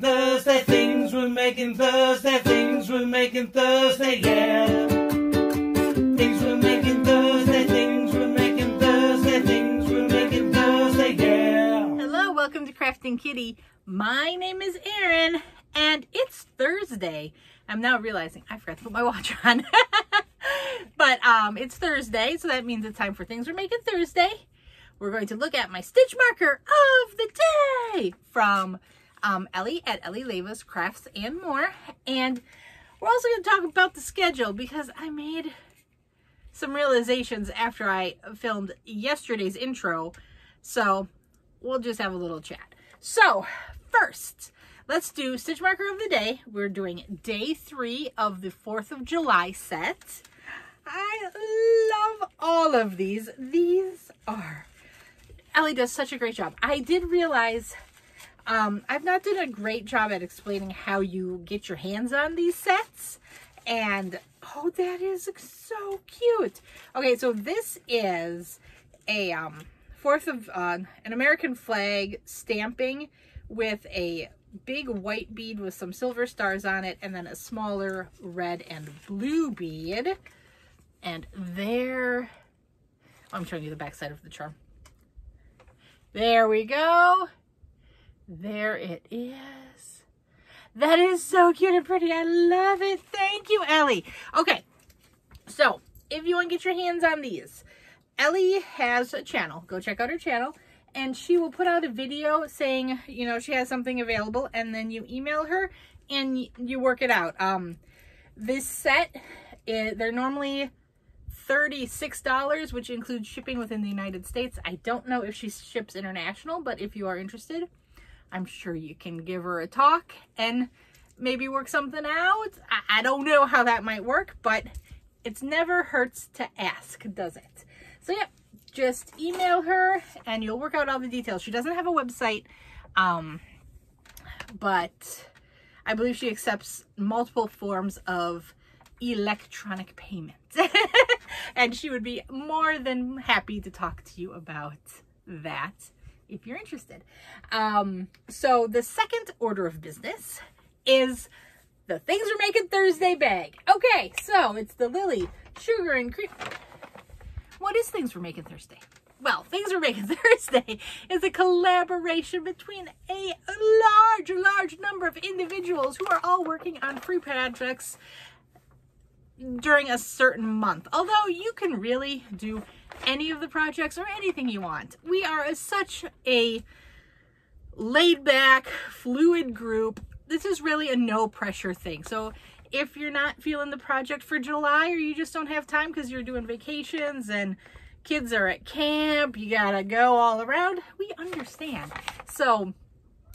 Thursday, things we're making Thursday, things we're making Thursday, yeah. Things we're making Thursday, things we're making Thursday, things we're making Thursday, yeah. Hello, welcome to Crafting Kitty. My name is Erin, and it's Thursday. I'm now realizing I forgot to put my watch on. But it's Thursday, so that means it's time for Things We're Making Thursday. We're going to look at my stitch marker of the day from Ellie at Ellie Leva's Crafts and More. And we're also going to talk about the schedule because I made some realizations after I filmed yesterday's intro. So we'll just have a little chat. So first, let's do stitch marker of the day. We're doing day 3 of the 4th of July set. I love all of these. These are... Ellie does such a great job. I did realize I've not done a great job at explaining how you get your hands on these sets. And, oh, that is so cute. Okay, so this is a an American flag stamping with a big white bead with some silver stars on it, and then a smaller red and blue bead. And there, I'm showing you the back side of the charm. There we go. There it is. That is so cute and pretty. I love it. Thank you, Ellie. Okay, so if you want to get your hands on these, Ellie has a channel. Go check out her channel, and she will put out a video saying, you know, she has something available, and then you email her and you work it out. This set, they're normally $36, which includes shipping within the United States. I don't know if she ships international, but if you are interested, I'm sure you can give her a talk and maybe work something out. I don't know how that might work, but it never hurts to ask, does it? So yeah, just email her and you'll work out all the details. She doesn't have a website, but I believe she accepts multiple forms of electronic payment. And she would be more than happy to talk to you about that if you're interested. So the second order of business is the Things We're Making Thursday bag. Okay, so it's the Lily Sugar and Cream. What is Things We're Making Thursday? Well, Things We're Making Thursday is a collaboration between a large number of individuals who are all working on free projects during a certain month. Although you can really do any of the projects or anything you want. We are such a laid-back, fluid group. This is really a no-pressure thing. So if you're not feeling the project for July, or you just don't have time because you're doing vacations and kids are at camp, you gotta go all around, we understand. So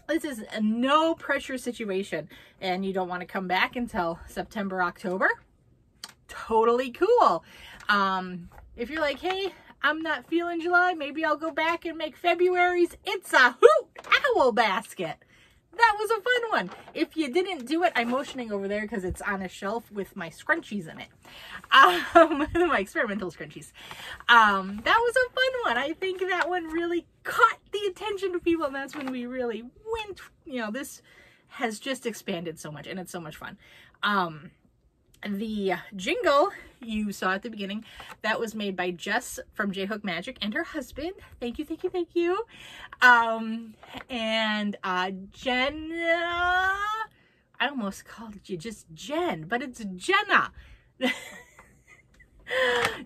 this is a no-pressure situation, and you don't want to come back until September, October. Totally cool. If you're like, hey, I'm not feeling July, maybe I'll go back and make February's It's a Hoot Owl basket. That was a fun one. If you didn't do it, I'm motioning over there because it's on a shelf with my scrunchies in it. My experimental scrunchies. That was a fun one. I think that one really caught the attention of people, and that's when we really went, you know, this has just expanded so much, and it's so much fun. The jingle you saw at the beginning, that was made by Jess from J-Hook Magic and her husband. Thank you, thank you, thank you. And Jenna, I almost called you just Jen, but it's Jenna.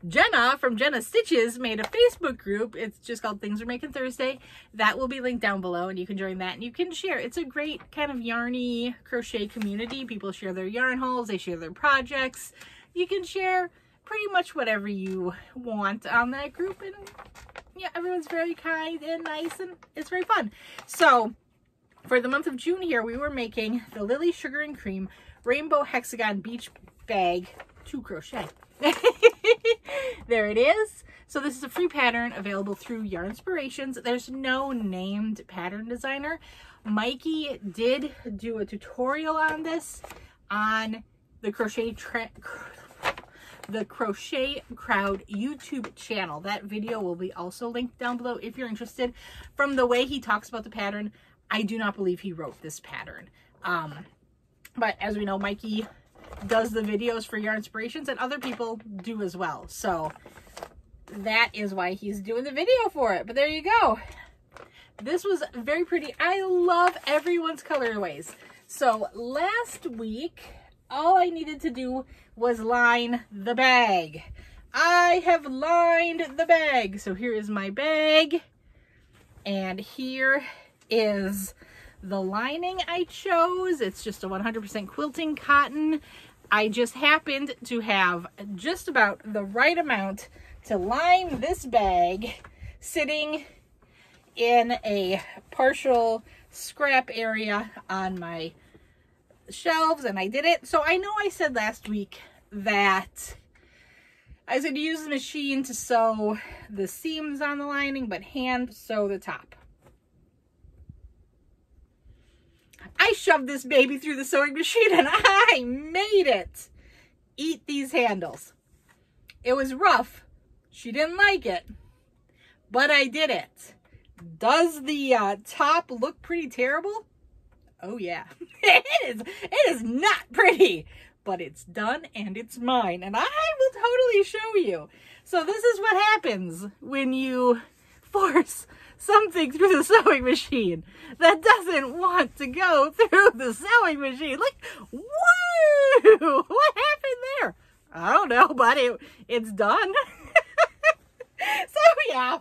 Jenna from Jenna Stitches made a Facebook group. It's just called Things We're Making Thursday. That will be linked down below, and you can join that and you can share. It's a great kind of yarny crochet community. People share their yarn hauls, they share their projects. You can share pretty much whatever you want on that group, and yeah, everyone's very kind and nice, and it's very fun. So for the month of June here, we were making the Lily Sugar and Cream Rainbow Hexagon Beach Bag to crochet. There it is. So this is a free pattern available through Yarn Inspirations. There's no named pattern designer. Mikey did do a tutorial on this on the Crochet Crowd YouTube channel. That video will be also linked down below if you're interested. From the way he talks about the pattern, I do not believe he wrote this pattern. But as we know, Mikey does the videos for Yarn Inspirations, and other people do as well. So that is why he's doing the video for it. But there you go. This was very pretty. I love everyone's colorways. So last week, all I needed to do was line the bag. I have lined the bag. So here is my bag. And here is the lining I chose. It's just a 100% quilting cotton. I just happened to have just about the right amount to line this bag, sitting in a partial scrap area on my shelves, and I did it. So I know I said last week that I was going to use the machine to sew the seams on the lining, but hand sew the top. I shoved this baby through the sewing machine and I made it eat these handles. It was rough. She didn't like it, but I did it. Does the top look pretty terrible? Oh yeah, it is not pretty, but it's done and it's mine, and I will totally show you. So this is what happens when you force something through the sewing machine that doesn't want to go through the sewing machine. Like, whoa, what happened there? I don't know, but it's done. So yeah,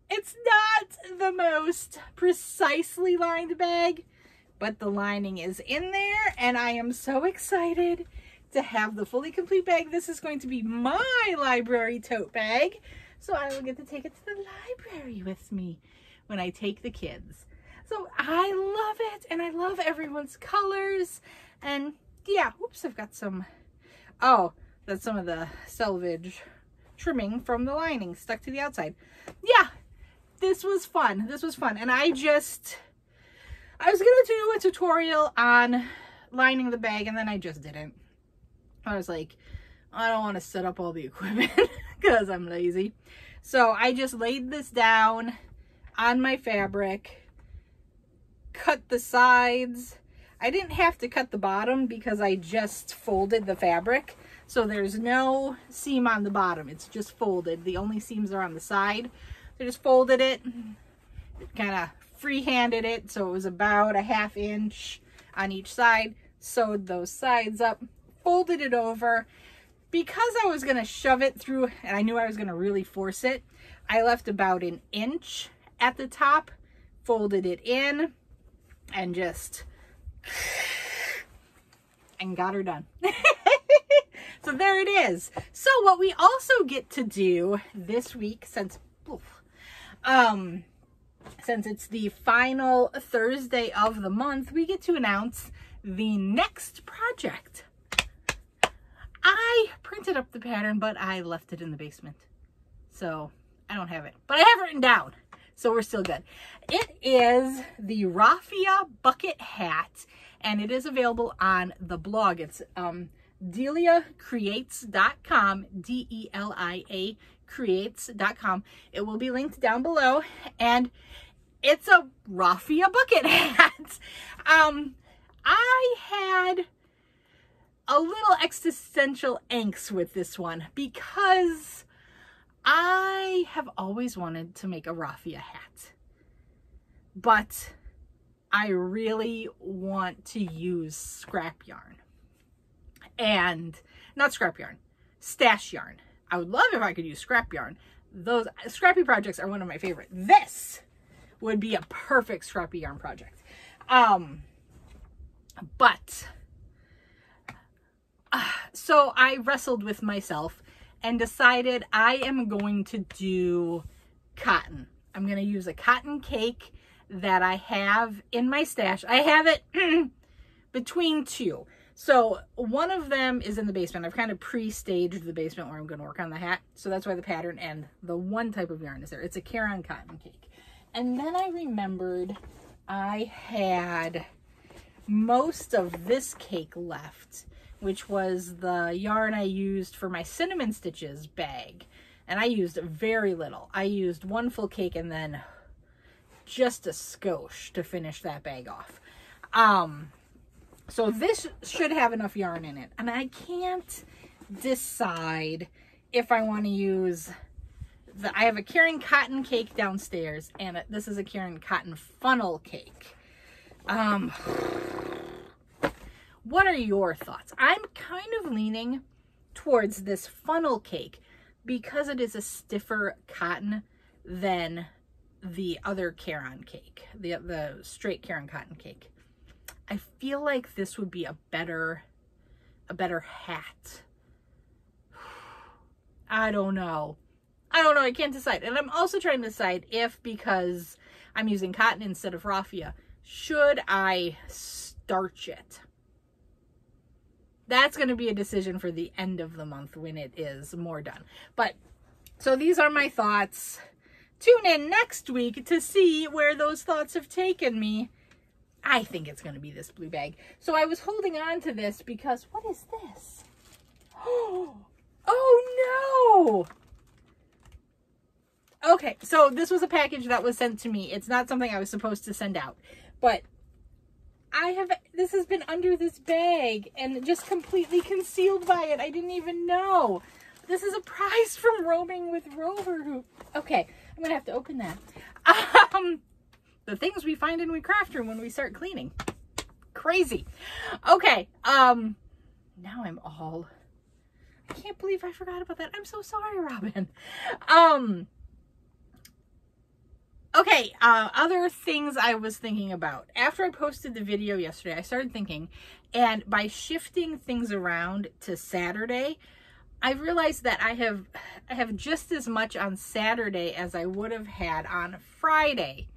it's not the most precisely lined bag, but the lining is in there, and I am so excited to have the fully complete bag. This is going to be my library tote bag, so I will get to take it to the library with me when I take the kids. So I love it, and I love everyone's colors. And yeah, oops, I've got some, oh, that's some of the selvage trimming from the lining stuck to the outside. Yeah, this was fun. This was fun. And I was gonna do a tutorial on lining the bag, and then I just didn't. I was like, I don't want to set up all the equipment because I'm lazy. So I just laid this down on my fabric, cut the sides. I didn't have to cut the bottom because I just folded the fabric. So there's no seam on the bottom. It's just folded. The only seams are on the side. I just folded it, kind of free-handed it. So it was about a ½ inch on each side. Sewed those sides up, folded it over. Because I was going to shove it through, and I knew I was going to really force it, I left about an inch at the top, folded it in, and just, and got her done. So there it is. So what we also get to do this week, since it's the final Thursday of the month, we get to announce the next project. I printed up the pattern, but I left it in the basement. So I don't have it, but I have it written down. So we're still good. It is the Raffia bucket hat, and it is available on the blog. It's DeliaCreates.com, D-E-L-I-A creates.com. It will be linked down below, and it's a Raffia bucket hat. I had a little existential angst with this one because I have always wanted to make a raffia hat, but I really want to use scrap yarn, and not scrap yarn, stash yarn. I would love if I could use scrap yarn. Those scrappy projects are one of my favorite. This would be a perfect scrappy yarn project. So I wrestled with myself and decided I am going to do cotton. I'm going to use a cotton cake that I have in my stash. I have it between two. So one of them is in the basement. I've kind of pre-staged the basement where I'm going to work on the hat. So that's why the pattern and the one type of yarn is there. It's a Chevron cotton cake. And then I remembered I had most of this cake left, which was the yarn I used for my cinnamon stitches bag. And I used very little. I used one full cake and then just a skosh to finish that bag off. So this should have enough yarn in it. And I can't decide if I want to use I have a Caring Cotton cake downstairs, and this is a Caring Cotton funnel cake. What are your thoughts? I'm kind of leaning towards this funnel cake because it is a stiffer cotton than the other Caron cake, the straight Caron cotton cake. I feel like this would be a better hat. I don't know. I can't decide. And I'm also trying to decide if, because I'm using cotton instead of raffia, should I starch it? That's going to be a decision for the end of the month when it is more done. But, so these are my thoughts. Tune in next week to see where those thoughts have taken me. I think it's going to be this blue bag. So I was holding on to this because, what is this? Oh no! Okay, so this was a package that was sent to me. It's not something I was supposed to send out. But this has been under this bag and just completely concealed by it. I didn't even know. This is a prize from Roaming with Rover. Okay, I'm going to have to open that. The things we find in We Craft Room when we start cleaning. Crazy. Okay. Now I'm all... I can't believe I forgot about that. I'm so sorry, Robin. Okay. Other things I was thinking about. After I posted the video yesterday, I started thinking, and by shifting things around to Saturday, I realized that I have just as much on Saturday as I would have had on Friday.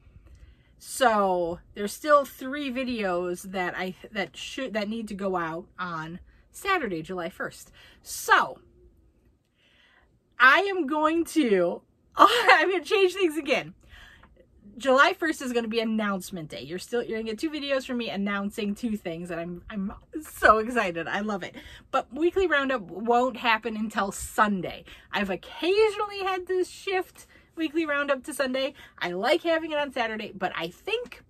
So there's still 3 videos that need to go out on Saturday, July 1st. So I'm going to change things again. July 1st is going to be announcement day. You're going to get 2 videos from me announcing 2 things, and I'm so excited. I love it. But weekly roundup won't happen until Sunday. I've occasionally had to shift weekly roundup to Sunday. I like having it on Saturday, but I think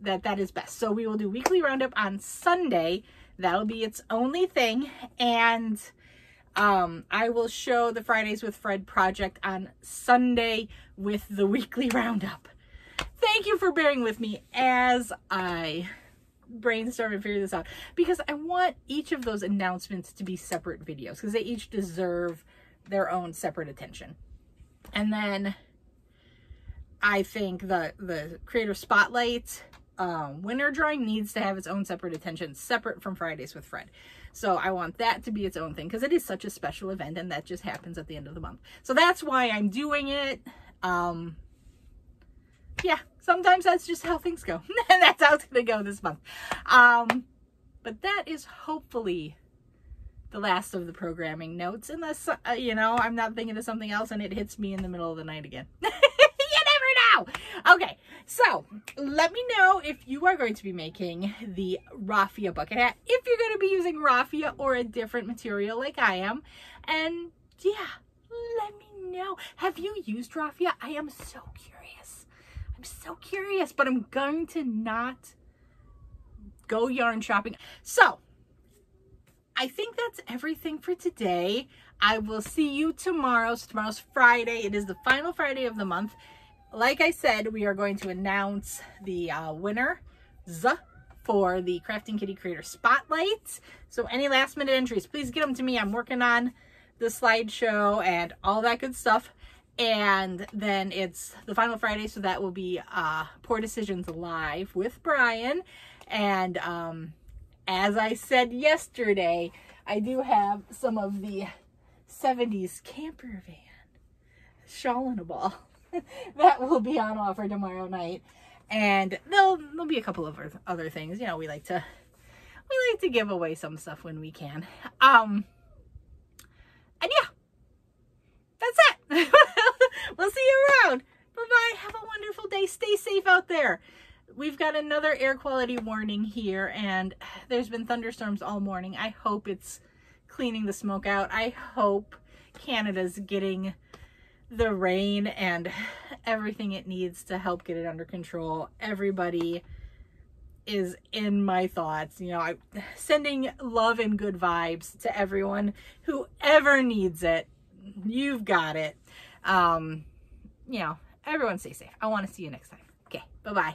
that is best. So we will do weekly roundup on Sunday. That'll be its only thing. And I will show the Fridays with Fred project on Sunday with the weekly roundup. Thank you for bearing with me as I brainstorm and figure this out, because I want each of those announcements to be separate videos because they each deserve their own separate attention. And then I think the Creator Spotlight winner drawing needs to have its own separate attention, separate from Fridays with Fred. So I want that to be its own thing because it is such a special event, and that just happens at the end of the month. So that's why I'm doing it. Yeah, sometimes that's just how things go. And that's how it's going to go this month. But that is hopefully the last of the programming notes, unless, I'm not thinking of something else and it hits me in the middle of the night again. You never know. Okay, so let me know if you are going to be making the raffia bucket hat, if you're going to be using raffia or a different material like I am. And yeah, let me know. Have you used raffia? I am so curious. I'm so curious, but I'm going to not go yarn shopping. So I think that's everything for today. I will see you tomorrow. So tomorrow's Friday. It is the final Friday of the month. Like I said, we are going to announce the winners for the KraftingKitty Creator Spotlight. So any last minute entries, please get them to me. I'm working on the slideshow and all that good stuff. And then it's the final Friday, so that will be Poor Decisions Live with Brian. And as I said yesterday, I do have some of the 70s camper van shawl and a ball that will be on offer tomorrow night. And there'll be a couple of other things. You know, we like to give away some stuff when we can. And yeah, that's it. We'll see you around. Bye-bye. Have a wonderful day. Stay safe out there. We've got another air quality warning here, and there's been thunderstorms all morning. I hope it's cleaning the smoke out. I hope Canada's getting the rain and everything it needs to help get it under control. Everybody is in my thoughts. You know, I'm sending love and good vibes to everyone who ever needs it. You've got it. You know, everyone stay safe. I want to see you next time. Okay, bye-bye.